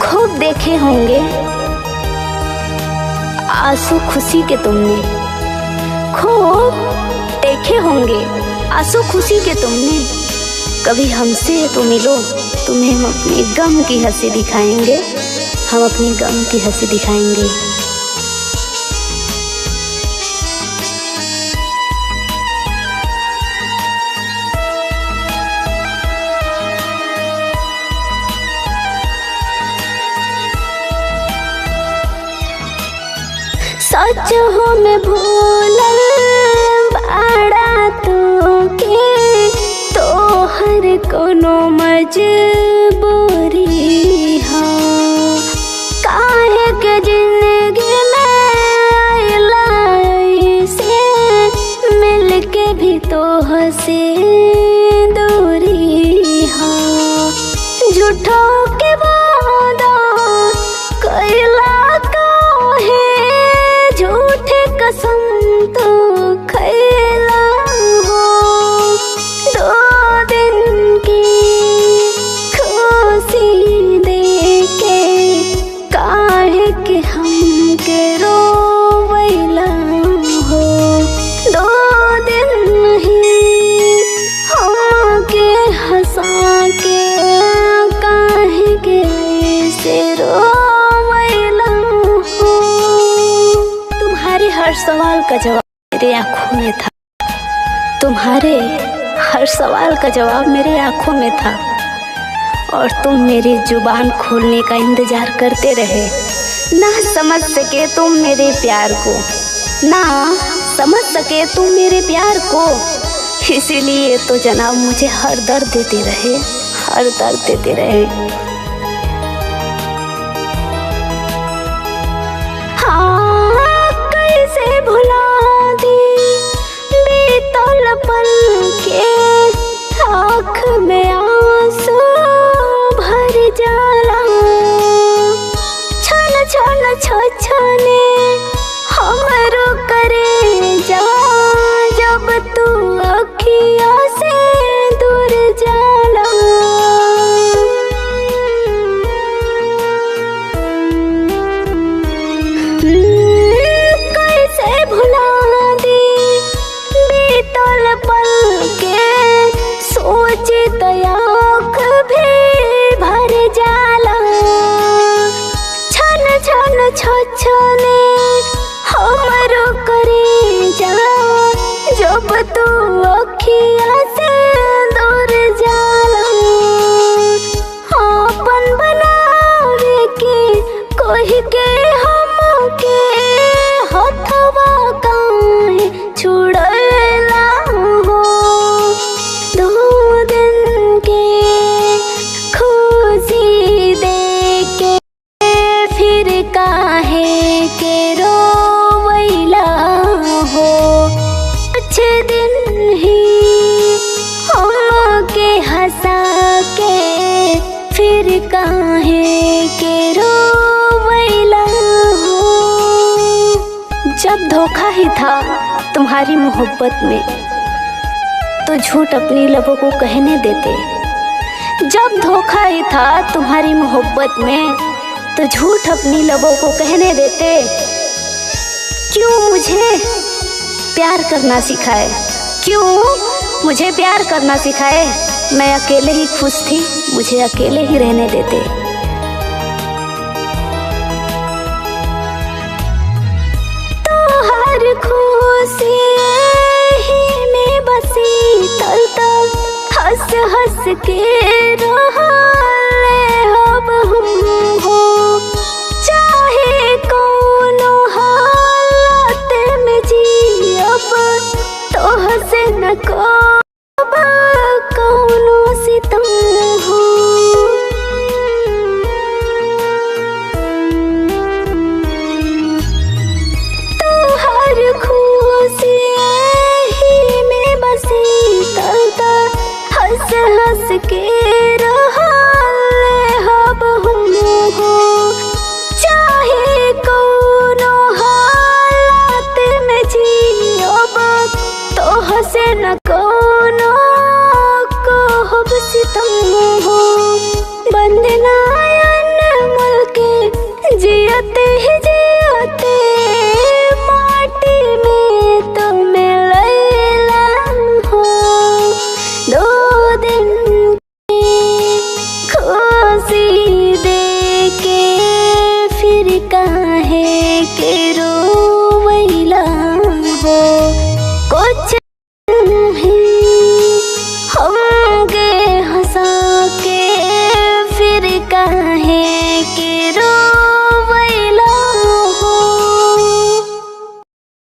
खूब देखे होंगे आंसू खुशी के तुमने, खूब देखे होंगे आंसू खुशी के तुमने। कभी हमसे तो मिलो, तुम्हें हम अपने गम की हंसी दिखाएंगे, हम अपनी गम की हंसी दिखाएंगे। सच हो मैं भूलल बाड़ा तो के तोहर कोनो मजबूरी हा, काहे के जिंदगी में आइला से मिल के भी तोह से दूरी हा। झूठो के वादा कैला काहे, झूठे कसम तो खैला हो। 2 दिन की खुशी देके काहे के हमके रोवैला हो। 2 दिन नहीं हमके हंसा के काहे के ऐसे रोवैला हो। तुम्हारे हर सवाल का जवाब मेरे आँखों में था, तुम्हारे हर सवाल का जवाब मेरे आँखों में था, और तुम मेरी जुबान खोलने का इंतजार करते रहे। ना समझ सके तुम मेरे प्यार को, ना समझ सके तुम मेरे प्यार को, इसीलिए तो जनाब मुझे हर दर्द देते रहे, हर दर्द देते रहे। कैसे भुला दी बीतल पल के, आँख में आंसू भर जाला। छन छन छछने हमरो करे जा, जब तू अखिया से दूर जाला। आँख भी भर जाला। छन छन छछने हमरो करे जा, जब तू अखिया से दूर जाला। अपन बनावे के कोई के हमके हथवा काहे छुड़ला हो। 2 दिन के खुशी देके फिर काहे के रोवैला हो। अच्छे दिन ही हमके हंसा के फिर काहे के रोवैला हो। जब धोखा ही था तुम्हारी मोहब्बत में, तो झूठ अपनी लबों को कहने देते। जब धोखा ही था तुम्हारी मोहब्बत में, तो झूठ अपनी लबों को कहने देते। क्यों मुझे प्यार करना सिखाए, क्यों मुझे प्यार करना सिखाए। मैं अकेले ही खुश थी, मुझे अकेले ही रहने देते। तो हर खुशी में बसी तल तल हंस हंस के रहले अब हम हो। चाहे कोनो हालत में जियब, तोह से न कब कोनो सितम हो। तो हर खुशी में बसी तल तल हंस हंस के रहले अब हम हो। चाहे कोनो हालत में जियब, तोह से न कोनो कहब सितम हो।